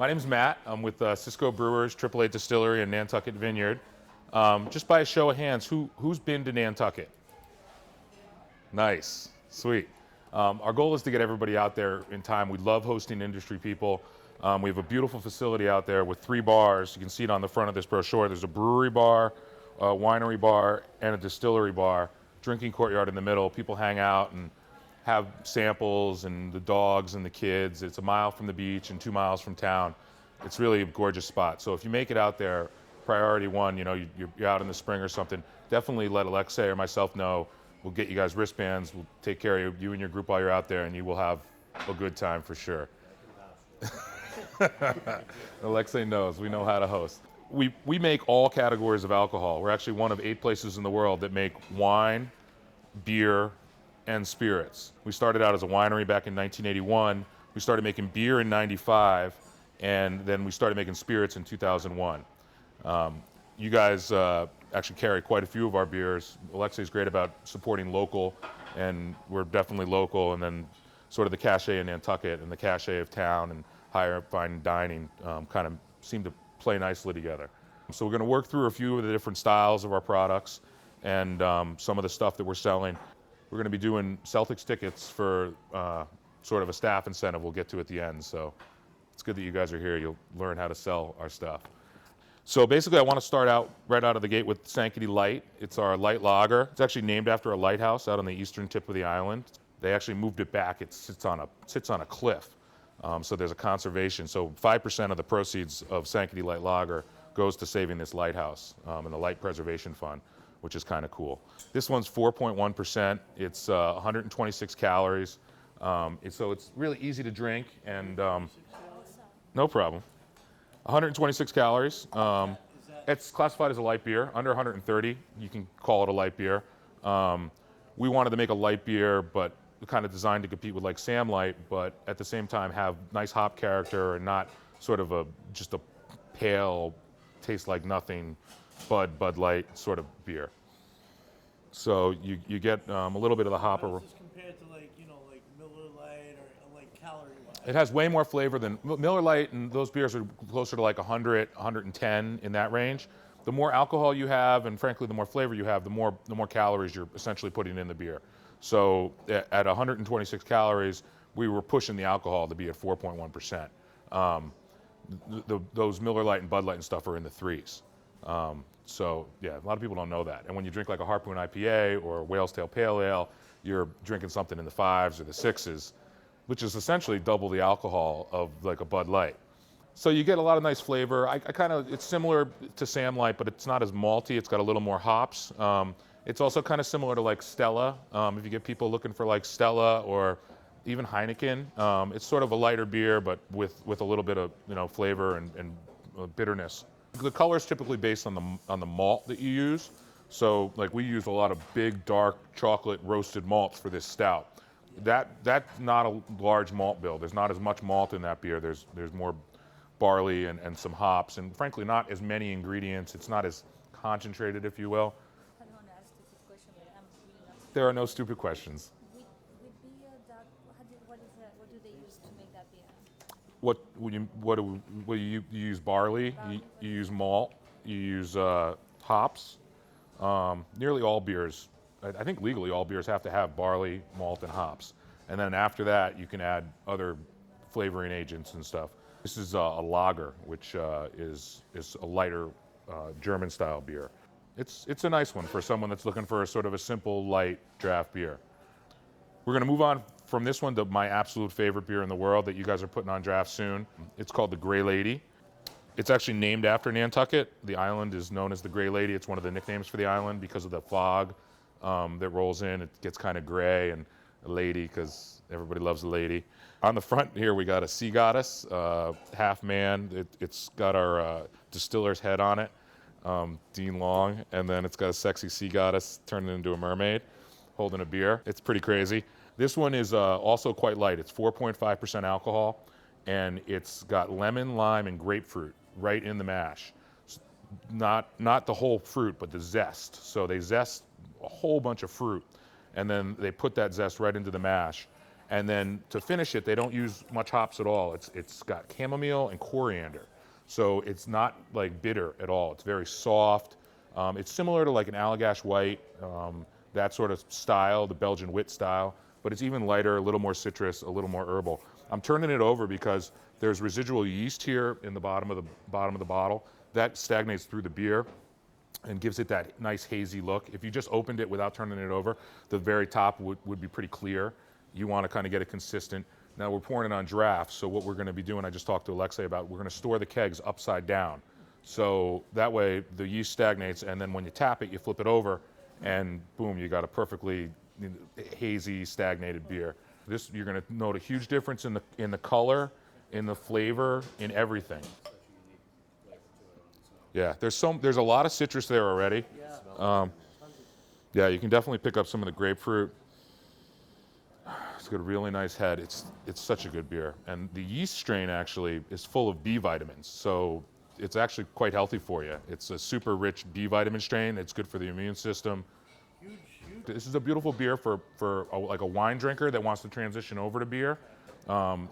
My name's Matt. I'm with Cisco Brewers, 888 Distillery, and Nantucket Vineyard. Just by a show of hands, who's been to Nantucket? Nice, sweet. Our goal is to get everybody out there in time. We love hosting industry people. We have a beautiful facility out there with 3 bars. You can see it on the front of this brochure. There's a brewery bar, a winery bar, and a distillery bar. Drinking courtyard in the middle. People hang out and have samples, and the dogs and the kids. It's a mile from the beach and 2 miles from town. It's really a gorgeous spot. So if you make it out there, priority one, you're out in the spring or something, definitely let Alexei or myself know. We'll get you guys wristbands. We'll take care of you and your group while you're out there, and you will have a good time for sure. Alexei knows. We know how to host. We make all categories of alcohol. We're actually one of 8 places in the world that make wine, beer, and spirits. We started out as a winery back in 1981. We started making beer in 95, and then we started making spirits in 2001. You guys actually carry quite a few of our beers. Alexei's great about supporting local, and we're definitely local, and then sort of the cachet in Nantucket and the cachet of Towne and higher fine dining kind of seem to play nicely together. So we're going to work through a few of the different styles of our products and some of the stuff that we're selling. We're going to be doing Celtics tickets for sort of a staff incentive we'll get to at the end. So it's good that you guys are here. You'll learn how to sell our stuff. So basically, I want to start out right out of the gate with Sanctity Light. It's our light lager. It's actually named after a lighthouse out on the eastern tip of the island. They actually moved it back. It sits on a cliff. So there's a conservation. So 5% of the proceeds of Sanctity Light Lager goes to saving this lighthouse and the Light Preservation Fund, which is kind of cool. This one's 4.1%. It's 126 calories. So it's really easy to drink, and no problem. 126 calories. It's classified as a light beer. Under 130, you can call it a light beer. We wanted to make a light beer, but kind of designed to compete with like Sam Light, but at the same time have nice hop character and not sort of just a pale, taste like nothing, Bud Light sort of beer. So you get a little bit of the hop. Compared to like Miller Lite or like calorie wise. It has way more flavor than Miller Lite, and those beers are closer to like 100, 110 in that range. The more alcohol you have, and frankly, the more flavor you have, the more calories you're essentially putting in the beer. So at 126 calories, we were pushing the alcohol to be at 4.1%. Those Miller Lite and Bud Light and stuff are in the 3s. So yeah, a lot of people don't know that. And when you drink like a Harpoon IPA or a Whale's Tail Pale Ale, you're drinking something in the 5s or the 6s, which is essentially double the alcohol of like a Bud Light. So you get a lot of nice flavor. It's similar to Sam Light, but it's not as malty. It's got a little more hops. It's also kind of similar to like Stella. If you get people looking for like Stella or even Heineken, it's sort of a lighter beer, but with a little bit of flavor and bitterness. The color is typically based on the malt that you use. So like we use a lot of big, dark chocolate roasted malts for this stout. That's not a large malt bill. There's not as much malt in that beer. There's more barley and some hops, and frankly not as many ingredients. It's not as concentrated, if you will. I don't want to ask a stupid question, but I'm really not. There are no stupid questions. With beer, what do they use to make that beer? You use barley, you use malt, you use hops. Nearly all beers, I think legally all beers have to have barley, malt, and hops. And then after that, you can add other flavoring agents and stuff. This is a lager, which is a lighter German-style beer. It's a nice one for someone that's looking for a sort of a simple, light draft beer. We're going to move on from this one to my absolute favorite beer in the world that you guys are putting on draft soon. It's called the Gray Lady. It's actually named after Nantucket. The island is known as the Gray Lady. It's one of the nicknames for the island because of the fog that rolls in. It gets kind of gray, and a lady because everybody loves a lady. On the front here, we got a sea goddess, half man. It's got our distiller's head on it, Dean Long, and then it's got a sexy sea goddess turning into a mermaid holding a beer. It's pretty crazy. This one is also quite light. It's 4.5% alcohol, and it's got lemon, lime, and grapefruit right in the mash. Not the whole fruit, but the zest. So they zest a whole bunch of fruit, and then they put that zest right into the mash. And then to finish it, they don't use much hops at all. It's got chamomile and coriander. So it's not like bitter at all. It's very soft. It's similar to like an Allagash White, that sort of style, the Belgian wit style, but it's even lighter, a little more citrus, a little more herbal. I'm turning it over because there's residual yeast here in the bottom of the bottle that stagnates through the beer and gives it that nice hazy look. If you just opened it without turning it over, the very top would be pretty clear. You want to kind of get it consistent. Now we're pouring it on draft, so what we're going to be doing, I just talked to Alexei about, we're going to store the kegs upside down. So that way the yeast stagnates, and then when you tap it, you flip it over, and boom, you got a perfectly hazy, stagnated beer. This, you're going to note a huge difference in the color, in the flavor, in everything. Yeah, there's a lot of citrus there already. Yeah, you can definitely pick up some of the grapefruit. It's got a really nice head. It's such a good beer. And the yeast strain actually is full of B vitamins, so it's actually quite healthy for you. It's a super rich B vitamin strain. It's good for the immune system. This is a beautiful beer for like a wine drinker that wants to transition over to beer.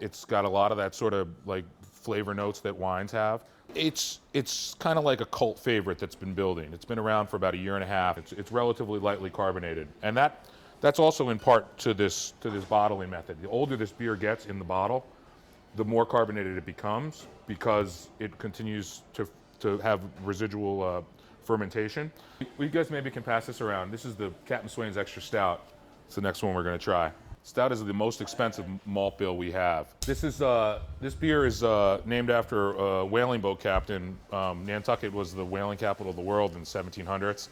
It's got a lot of that sort of like flavor notes that wines have. It's kind of like a cult favorite that's been building. It's been around for about a year and a half. It's relatively lightly carbonated, and that's also in part to this bottling method. The older this beer gets in the bottle, the more carbonated it becomes because it continues to have residual fermentation. You guys maybe can pass this around. This is the Captain Swain's Extra Stout. It's the next one we're going to try. Stout is the most expensive malt bill we have. This beer is named after a whaling boat captain. Nantucket was the whaling capital of the world in the 1700s.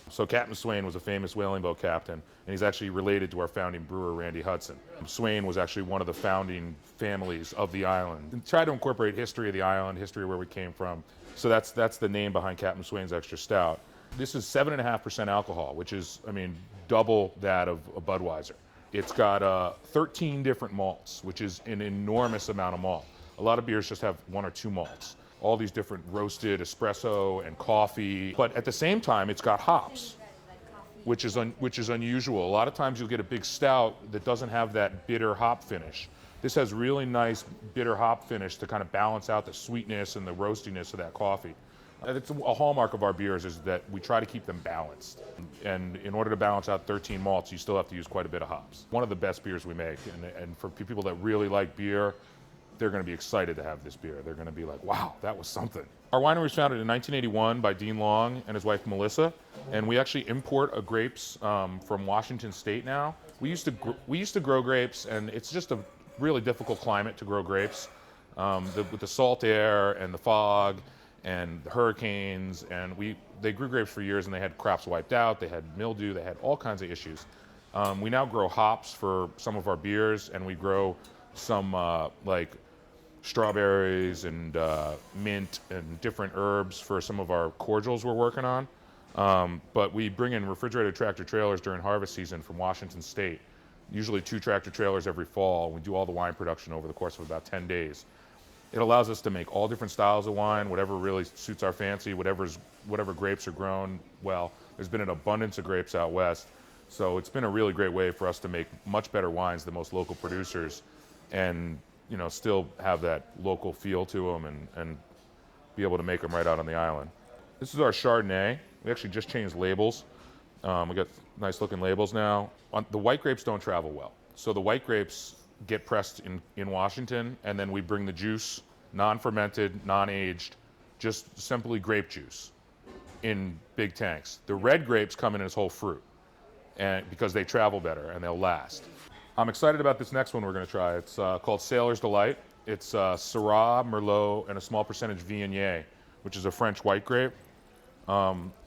So Captain Swain was a famous whaling boat captain, and he's actually related to our founding brewer, Randy Hudson. Swain was actually one of the founding families of the island. And try to incorporate history of the island, history of where we came from. So that's the name behind Captain Swain's Extra Stout. This is 7.5% alcohol, which is, I mean, double that of a Budweiser. It's got 13 different malts, which is an enormous amount of malt. A lot of beers just have 1 or 2 malts. All these different roasted espresso and coffee, but at the same time, it's got hops, which is unusual. A lot of times you'll get a big stout that doesn't have that bitter hop finish. This has really nice bitter hop finish to kind of balance out the sweetness and the roastiness of that coffee. It's a hallmark of our beers is that we try to keep them balanced. And in order to balance out 13 malts, you still have to use quite a bit of hops. One of the best beers we make, and for people that really like beer, they're going to be excited to have this beer. They're going to be like, wow, that was something. Our winery was founded in 1981 by Dean Long and his wife Melissa, and we actually import grapes from Washington State now. We used to grow grapes, and it's just a really difficult climate to grow grapes with the salt air and the fog and the hurricanes, and they grew grapes for years, and they had crops wiped out, they had mildew, they had all kinds of issues. We now grow hops for some of our beers, and we grow some like strawberries and mint and different herbs for some of our cordials we're working on. But we bring in refrigerated tractor trailers during harvest season from Washington State, usually 2 tractor trailers every fall. We do all the wine production over the course of about 10 days. It allows us to make all different styles of wine, whatever really suits our fancy, whatever grapes are grown well. There's been an abundance of grapes out west, so it's been a really great way for us to make much better wines than most local producers, and still have that local feel to them and be able to make them right out on the island. This is our Chardonnay. We actually just changed labels. We got nice looking labels now. The white grapes don't travel well, so the white grapes get pressed in Washington, and then we bring the juice, non-fermented, non-aged, just simply grape juice in big tanks. The red grapes come in as whole fruit, and because they travel better and they'll last. I'm excited about this next one we're going to try. It's called Sailor's Delight. It's Syrah, Merlot, and a small percentage Viognier, which is a French white grape.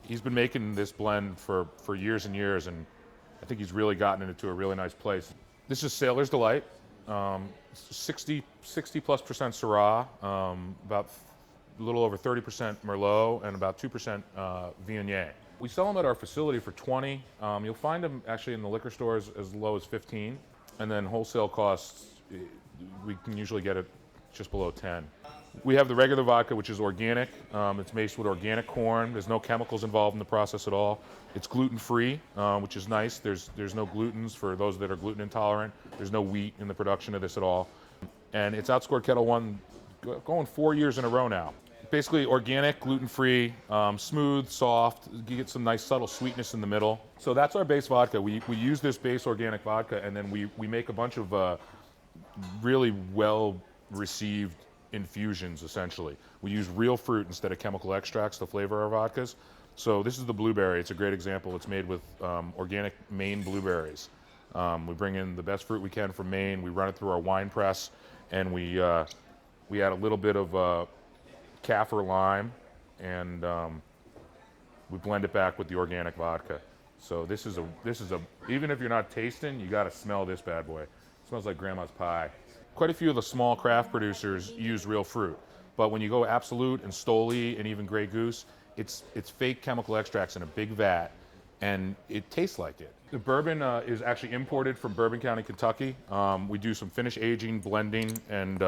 He's been making this blend for years and years, and I think he's really gotten it to a really nice place. This is Sailor's Delight. 60 plus % Syrah, about a little over 30% Merlot, and about 2% Viognier. We sell them at our facility for 20. You'll find them actually in the liquor stores as low as 15. And then wholesale costs, we can usually get it just below 10. We have the regular vodka, which is organic. It's made with organic corn. There's no chemicals involved in the process at all. It's gluten-free, which is nice. There's no glutens for those that are gluten intolerant. There's no wheat in the production of this at all. And it's outscored Kettle One going 4 years in a row now. Basically organic, gluten-free, smooth, soft. You get some nice subtle sweetness in the middle. So that's our base vodka. We use this base organic vodka, and then we make a bunch of really well-received infusions, essentially. We use real fruit instead of chemical extracts to flavor our vodkas. So this is the blueberry. It's a great example. It's made with organic Maine blueberries. We bring in the best fruit we can from Maine. We run it through our wine press, and we add a little bit of kaffir lime, and we blend it back with the organic vodka. So this is a even if you're not tasting, you got to smell this bad boy. It smells like grandma's pie. Quite a few of the small craft producers use real fruit, but when you go Absolute and Stoli and even Grey Goose, it's fake chemical extracts in a big vat, and it tastes like it. The bourbon is actually imported from Bourbon County, Kentucky. We do some finish aging, blending, and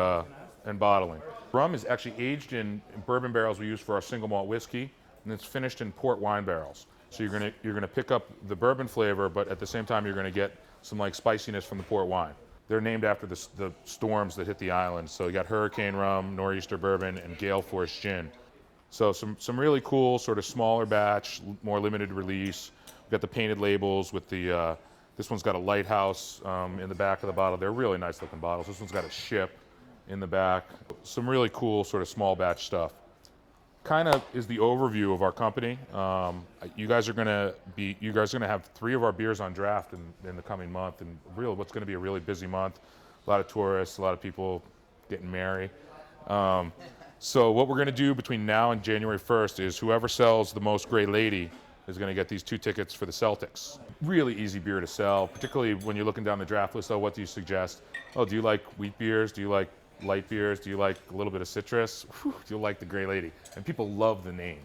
bottling. Rum is actually aged in bourbon barrels we use for our single malt whiskey, and it's finished in port wine barrels. So you're gonna pick up the bourbon flavor, but at the same time you're gonna get some like spiciness from the port wine. They're named after the storms that hit the island. So you got Hurricane Rum, Nor'easter Bourbon, and Gale Force Gin. So some really cool sort of smaller batch, more limited release. We've got the painted labels with the, this one's got a lighthouse in the back of the bottle. They're really nice looking bottles. This one's got a ship in the back. Some really cool sort of small batch stuff. Kind of is the overview of our company. You guys are gonna have 3 of our beers on draft in the coming month, and what's gonna be a really busy month. A lot of tourists, a lot of people getting married. So what we're gonna do between now and January 1st is whoever sells the most Grey Lady is gonna get these 2 tickets for the Celtics. Really easy beer to sell, particularly when you're looking down the draft list. Oh, what do you suggest? Oh, do you like wheat beers? Do you like light beers? Do you like a little bit of citrus? Whew, you'll like the Grey Lady. And people love the name.